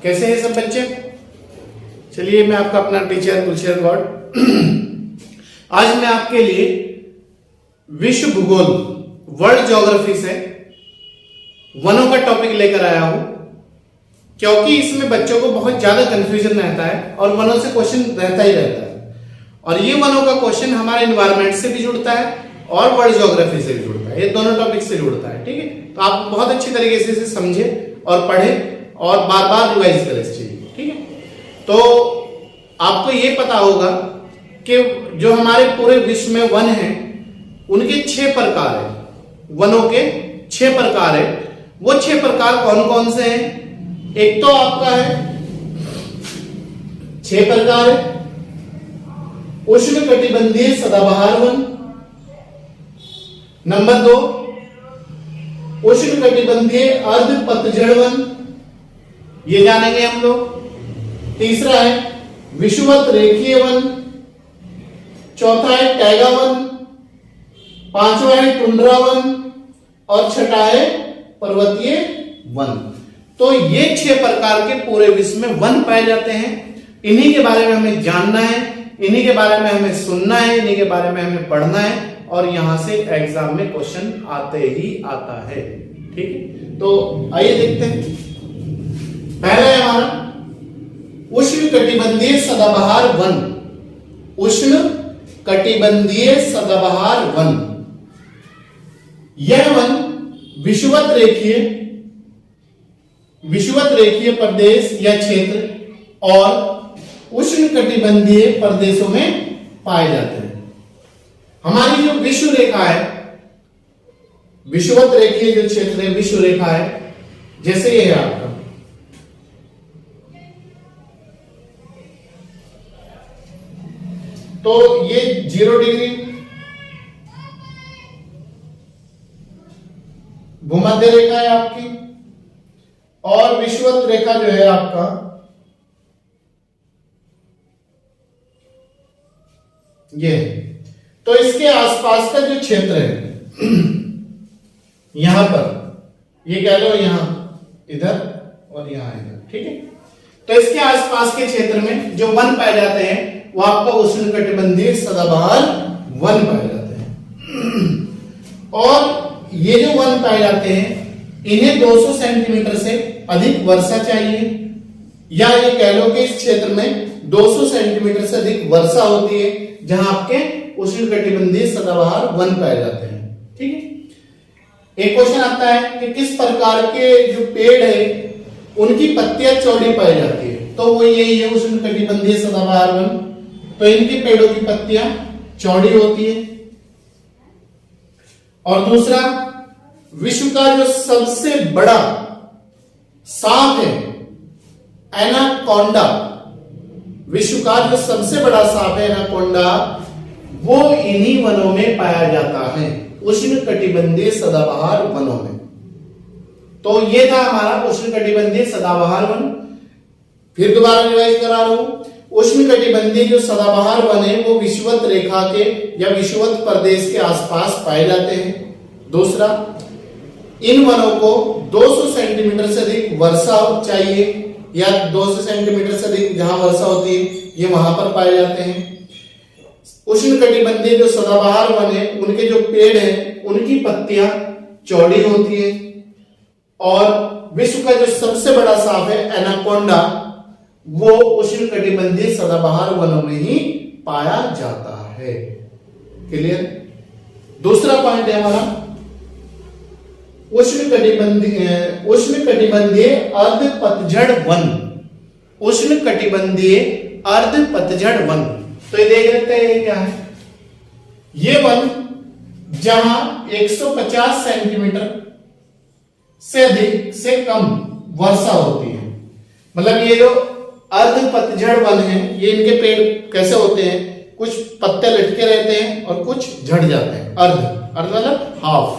कैसे हैं सब बच्चे? चलिए, मैं आपका अपना टीचर तुलसीधर गौड़ आज मैं आपके लिए विश्व भूगोल वर्ल्ड ज्योग्राफी से वनों का टॉपिक लेकर आया हूं, क्योंकि इसमें बच्चों को बहुत ज्यादा कंफ्यूजन रहता है और वनों से क्वेश्चन रहता ही रहता है। और ये वनों का क्वेश्चन हमारे एनवायरमेंट से भी जुड़ता है और वर्ल्ड ज्योग्राफी से भी जुड़ता है, ये दोनों टॉपिक से जुड़ता है। ठीक है, तो आप बहुत अच्छी तरीके से इसे समझे और पढ़े और बार बार रिवाइज करें इस चीज को। ठीक है, तो आपको ये पता होगा कि जो हमारे पूरे विश्व में वन हैं उनके 6 प्रकार है, वनों के 6 प्रकार है। वो 6 प्रकार कौन कौन से हैं? एक तो आपका है 6 प्रकार है उष्णकटिबंधीय सदाबहार वन। नंबर 2 उष्णकटिबंधीय अर्ध पतझड़ वन, ये जानेंगे हम लोग। तीसरा है विषुवत रेखीय वन। चौथा है टैगा वन। पांचवा है टुंड्रा वन और छठा है पर्वतीय वन। तो ये 6 प्रकार के पूरे विश्व में वन पाए जाते हैं। इन्हीं के बारे में हमें जानना है, इन्हीं के बारे में हमें सुनना है, इन्हीं के बारे में हमें पढ़ना है और यहां से एग्जाम में क्वेश्चन आते ही आता है। ठीक है, तो आइए देखते हैं। पहला है हमारा उष्णकटिबंधीय सदाबहार वन। उष्णकटिबंधीय सदाबहार वन, यह वन विषुवत रेखीय प्रदेश या क्षेत्र और उष्णकटिबंधीय प्रदेशों में पाए जाते हैं। हमारी जो विषुव रेखा है, विषुवत रेखीय जो क्षेत्र है, विषुव रेखा है, जैसे ये है आपका, तो ये 0 डिग्री भूमध्य रेखा है आपकी और विषुवत रेखा जो है आपका ये है। तो इसके आसपास का जो क्षेत्र है यहां पर, ये कह लो यहां इधर और यहां इधर। ठीक है, तो इसके आसपास के क्षेत्र में जो वन पाए जाते हैं वो आपका उष्णकटिबंधीय सदाबहार वन पाए जाते हैं। और ये जो वन पाए जाते हैं इन्हें 200 सेंटीमीटर से अधिक वर्षा चाहिए, या ये कह लो कि इस क्षेत्र में 200 सेंटीमीटर से अधिक वर्षा होती है जहां आपके उष्णकटिबंधीय सदाबहार वन पाए जाते हैं। ठीक है, एक क्वेश्चन आता है कि किस प्रकार के जो पेड़ है उनकी पत्तियां चौड़ी पाई जाती है, तो वो यही है उष्णकटिबंधीय सदाबहार वन। तो इनके पेड़ों की पत्तियां चौड़ी होती है। और दूसरा, विश्व का जो सबसे बड़ा सांप है एनाकोंडा, विश्व का जो सबसे बड़ा सांप है एनाकोंडा, वो इन्हीं वनों में पाया जाता है, उष्णकटिबंधीय सदाबहार वनों में। तो ये था हमारा उष्णकटिबंधीय सदाबहार वन। फिर दोबारा रिवाइज करा रहा हूं। उष्णकटिबंधीय जो सदाबहार वन है वो विषुवत रेखा के या विषुवत प्रदेश के आसपास पाए जाते हैं। दूसरा, इन वनों को 200 सेंटीमीटर से अधिक वर्षा चाहिए, या 200 सेंटीमीटर से अधिक जहां वर्षा होती है ये वहां पर पाए जाते हैं। उष्णकटिबंधीय जो सदाबहार वन है उनके जो पेड़ हैं उनकी पत्तियां चौड़ी होती है। और विश्व का जो सबसे बड़ा सांप है एनाकोंडा, वो उष्णकटिबंधीय सदाबहार वनों में ही पाया जाता है। क्लियर? दूसरा पॉइंट है हमारा उष्णकटिबंधीय अर्ध पतझड़ वन। उष्णकटिबंधीय अर्ध पतझड़ वन, तो ये देख लेते हैं ये क्या है। ये वन जहां 150 सेंटीमीटर से अधिक से कम वर्षा होती है, मतलब ये जो अर्ध पतझड़ वन है ये इनके पेड़ कैसे होते हैं, कुछ पत्ते लटके रहते हैं और कुछ झड़ जाते हैं। अर्ध मतलब हाफ।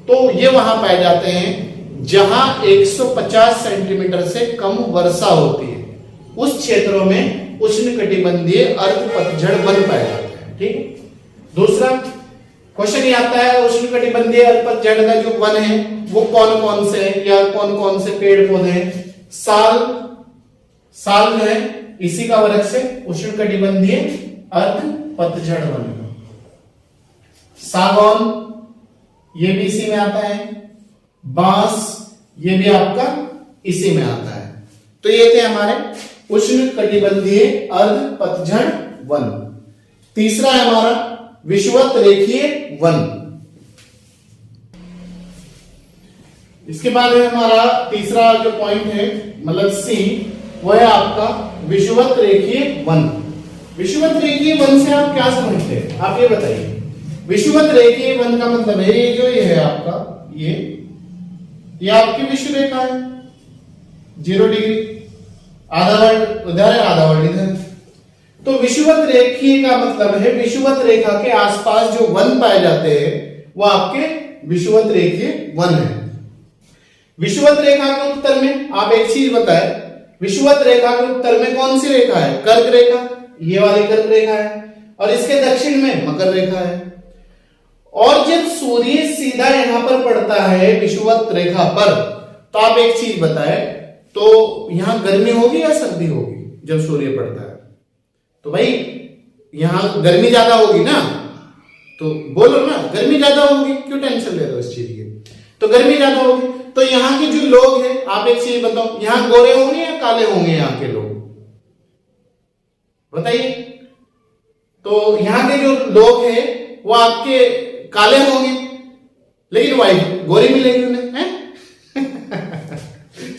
तो ये वहां पाए जाते हैं जहां 150 सेंटीमीटर से कम वर्षा होती है, उस क्षेत्रों में उष्णकटिबंधीय अर्ध पतझड़ वन पाए जाते हैं। ठीक है, दूसरा क्वेश्चन ये आता है उष्णकटिबंधीय अर्ध पतझड़ का जो वन है वो कौन कौन से है या कौन कौन से पेड़ पौधे हैं। साल, साल जो है इसी का वृक्ष है, उष्णकटिबंधीय अर्ध पतझड़ वन। सागौन ये भी इसी में आता है, बांस ये भी आपका इसी में आता है। तो ये थे हमारे उष्णकटिबंधीय अर्ध पतझड़ वन। तीसरा है हमारा विषुवत रेखीय वन। इसके बाद है हमारा तीसरा जो पॉइंट है मतलब सी, वो है आपका विषुवत रेखीय वन। विषुवत रेखीय वन से आप क्या समझते हैं, आप ये बताइए। विषुवत रेखीय वन का मतलब है ये है आपका ये आपकी विषुव रेखा है 0 डिग्री, आधा वर्ड उधर है आधा वर्ड इधर। तो विषुवत रेखीय का मतलब है विषुवत रेखा के आसपास जो वन पाए जाते हैं वो आपके विषुवत रेखीय वन है। विषुवत रेखा के उत्तर में आप एक चीज बताएं, विषुवत रेखा के उत्तर में कौन सी रेखा है? कर्क रेखा, ये वाली कर्क रेखा है, और इसके दक्षिण में मकर रेखा है। और जब सूर्य सीधा यहां पर पड़ता है विषुवत रेखा पर, तो आप एक चीज बताएं, तो यहां गर्मी होगी या सर्दी होगी जब सूर्य पड़ता है? तो भाई यहां गर्मी ज्यादा होगी ना, तो बोलो ना गर्मी ज्यादा होगी, क्यों टेंशन ले रहे हो इस चीज की? तो गर्मी ज्यादा होगी। तो यहाँ के जो लोग हैं, आप एक चीज बताओ, यहाँ गोरे होंगे या काले होंगे यहाँ के लोग? बताइए। तो यहाँ के जो लोग हैं वो आपके काले होंगे, लेकिन वाइट गोरी मिलेगी उन्हें, हैं?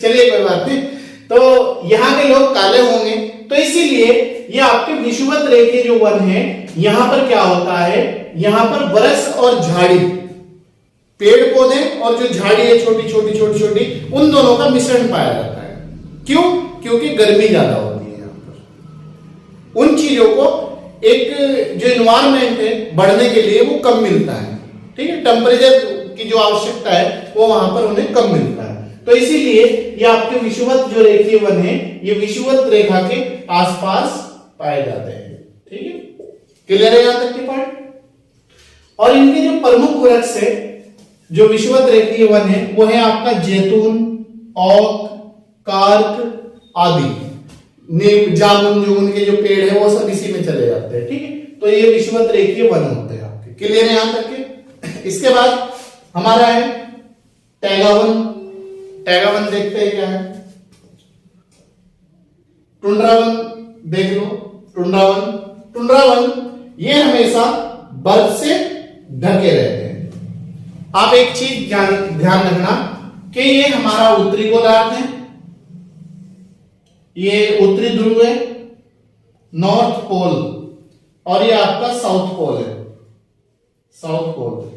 चलिए कोई बात नहीं। तो यहाँ के लोग काले होंगे, तो इसीलिए ये आपके विषुवत रेखीय जो वन है, यहां पर क्या होता है, यहां पर वृक्ष और झाड़ी, पेड़ पौधे और जो झाड़ी है छोटी छोटी छोटी छोटी, उन दोनों का मिश्रण पाया जाता है। क्यों? क्योंकि गर्मी ज्यादा होती है यहां पर। उन चीजों को एक जो एनवायरमेंट है बढ़ने के लिए वो कम मिलता है, ठीक है, टेम्परेचर की जो आवश्यकता है वो वहां पर उन्हें कम मिलता है। तो इसीलिए ये आपके विषुवत जो रेखीय वन है, ये विषुवत रेखा के आसपास पाए जाते हैं। ठीक है, क्लियर है यहां तक की पार्ट? और इनके जो प्रमुख वृक्ष है जो विषुवत रेखीय वन है, वो है आपका जैतून, ओक, कार्क आदि, नीम, जामुन, जो उनके जो पेड़ है वो सब इसी में चले जाते हैं। ठीक है, तो ये विषुवत रेखीय वन होते हैं आपके। क्लियर है यहां तक के? इसके बाद हमारा है टैगावन। टैगावन देखते हैं क्या है। टुंड्रावन देख लो, टुंड्रावन। टुंड्रावन ये हमेशा बर्फ से ढके रहते हैं। आप एक चीज ध्यान रखना कि ये हमारा उत्तरी गोलार्ध है, ये उत्तरी ध्रुव है, नॉर्थ पोल, और ये आपका साउथ पोल है, साउथ पोल।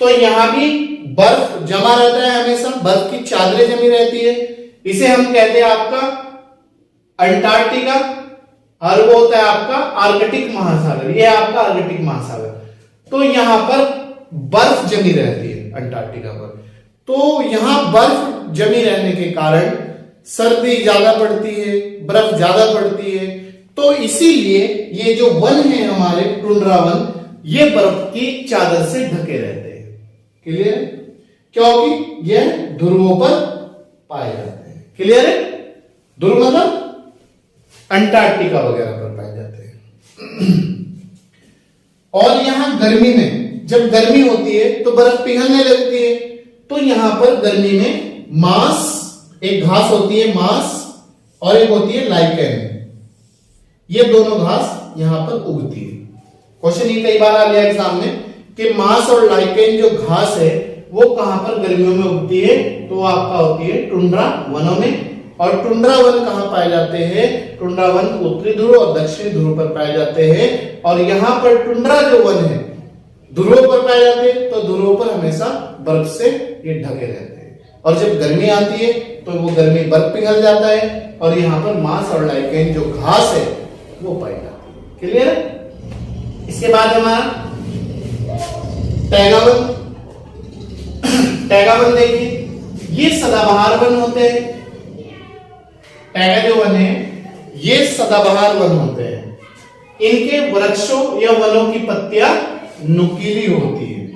तो यहां भी बर्फ जमा रहता है, हमेशा बर्फ की चादरें जमी रहती है। इसे हम कहते हैं आपका अंटार्कटिका, और वो होता है आपका आर्कटिक महासागर, ये आपका आर्कटिक महासागर। तो यहां पर बर्फ जमी रहती है अंटार्कटिका पर। तो यहां बर्फ जमी रहने के कारण सर्दी ज्यादा पड़ती है, बर्फ ज्यादा पड़ती है। तो इसीलिए ये जो वन है हमारे टुंड्रा वन, ये बर्फ की चादर से ढके रहते हैं। क्लियर है? क्योंकि ये ध्रुवों पर पाए जाते हैं। क्लियर है? ध्रुव मतलब अंटार्कटिका वगैरह पर पाए जाते हैं। और यहां गर्मी में जब गर्मी होती है तो बर्फ पिघलने लगती है। तो यहां पर गर्मी में मांस, एक घास होती है मांस, और एक होती है लाइकेन, ये दोनों घास यहां पर उगती है। क्वेश्चन ये कई बार आ गया एग्जाम में कि मांस और लाइकेन जो घास है वो कहां पर गर्मियों में उगती है, तो आपका होती है टुंड्रा वनों में। और टुंड्रा वन कहां पाए जाते हैं? टुंड्रा वन उत्तरी ध्रुव और दक्षिणी ध्रुव पर पाए जाते हैं। और यहां पर टुंड्रा जो वन है ध्रुवों पर पाए जाते हैं, तो ध्रुवों पर हमेशा बर्फ से ये ढके रहते हैं। और जब गर्मी आती है तो वो गर्मी बर्फ पिघल जाता है, और यहां पर मांस और लाइकेन जो घास है वो पाई जाती है। क्लियर है? इसके बाद हमारा टैगावन। टैगावन देखिए, ये सदाबहार वन होते हैं। टैगा जो वन है ये सदाबहार वन होते हैं। इनके वृक्षों या वनों की पत्तियां नुकीली होती है।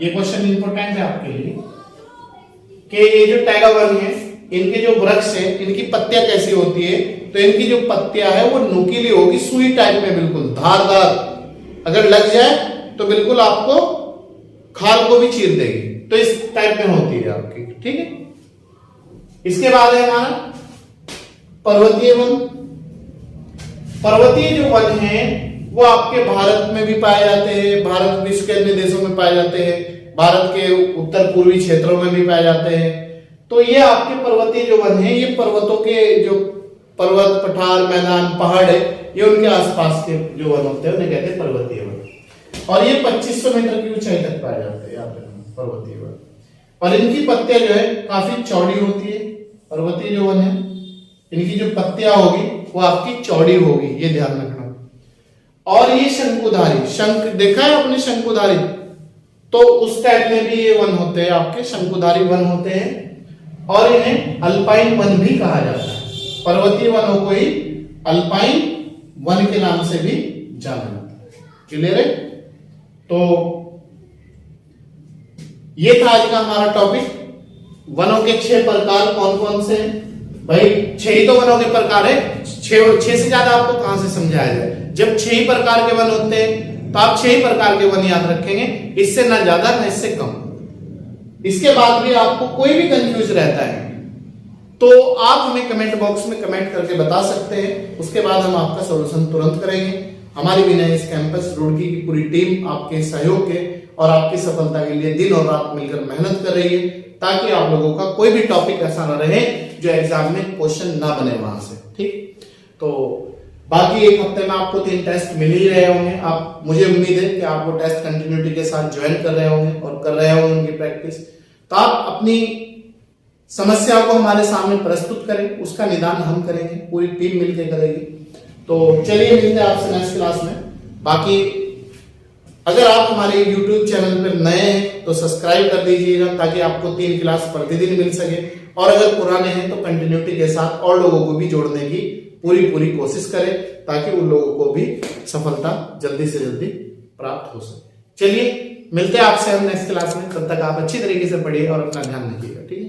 ये क्वेश्चन इंपॉर्टेंट है आपके लिए कि ये जो टैगा वन है इनके जो वृक्ष है इनकी पत्तियां कैसी होती है, तो इनकी जो पत्तियां है वो नुकीली होगी, सुई टाइप में, बिल्कुल धारदार, अगर लग जाए तो बिल्कुल आपको खाल को भी चीर देगी, तो इस टाइप में होती है आपकी, ठीक है। इसके बाद है हमारा पर्वतीय वन। पर्वतीय जो वन है वो आपके भारत में भी पाए जाते हैं, भारत विश्व के अन्य देशों में पाए जाते हैं, भारत के उत्तर पूर्वी क्षेत्रों में भी पाए जाते हैं। तो ये आपके पर्वतीय जो वन है, ये पर्वतों के जो पर्वत, पठार, मैदान, पहाड़ है, ये उनके आसपास के जो वन होते हैं उन्हें कहते हैं पर्वतीय वन। और ये 2500 मीटर की ऊंचाई तक पाए जाते हैं यहाँ पे पर्वतीय वन। और इनकी पत्तियां जो है काफी चौड़ी होती है। पर्वतीय जो वन है इनकी जो पत्तियां होगी वो आपकी चौड़ी होगी, ये ध्यान रखना। और ये शंकुधारी, शंख देखा है आपने शंकुधारी, तो उस टाइप में भी ये वन होते हैं आपके, शंकुधारी वन होते हैं। और इन्हें अल्पाइन वन भी कहा जाता है। पर्वतीय वनों को ही अल्पाइन वन के नाम से भी जाना जाता है। क्लियर है? तो ये था आज का हमारा टॉपिक, वनों के 6 प्रकार कौन कौन से हैं। भाई 6 ही तो वनों के प्रकार है, 6 से ज्यादा आपको कहां से समझाया जाए। जब 6 ही प्रकार के वन होते हैं तो आप 6 ही प्रकार के वन याद रखेंगे, इससे ना ज्यादा ना इससे कम। इसके बाद भी आपको कोई भी कंफ्यूज रहता है तो आप हमें कमेंट बॉक्स में कमेंट करके बता सकते हैं, उसके बाद हम आपका सॉल्यूशन तुरंत करेंगे। हमारी विनय इस कैंपस रुड़की की पूरी टीम आपके सहयोग के और आपकी सफलता के लिए दिन और रात मिलकर मेहनत कर रही है, ताकि आप लोगों का कोई भी टॉपिक ऐसा ना रहे जो एग्जाम में क्वेश्चन ना बने वहां से। ठीक, तो बाकी एक हफ्ते में आपको 3 टेस्ट मिल ही रहे होंगे। आप, मुझे उम्मीद है कि आप वो टेस्ट कंटिन्यूटी के साथ ज्वाइन कर रहे होंगे और कर रहे होंगे उनकी प्रैक्टिस। तो आप अपनी समस्या को हमारे सामने प्रस्तुत करें, उसका निदान हम करेंगे, पूरी टीम मिलकर करेगी। तो चलिए मिलते हैं आपसे नेक्स्ट क्लास में। बाकी अगर आप हमारे YouTube चैनल पर नए हैं तो सब्सक्राइब कर दीजिएगा, ताकि आपको 3 क्लास प्रतिदिन मिल सके। और अगर पुराने हैं तो कंटिन्यूटी के साथ और लोगों को भी जोड़ने की पूरी कोशिश करें, ताकि उन लोगों को भी सफलता जल्दी से जल्दी प्राप्त हो सके। चलिए मिलते हैं आपसे हम नेक्स्ट क्लास में, तब तक आप अच्छी तरीके से पढ़िए और अपना ध्यान रखिएगा। ठीक है।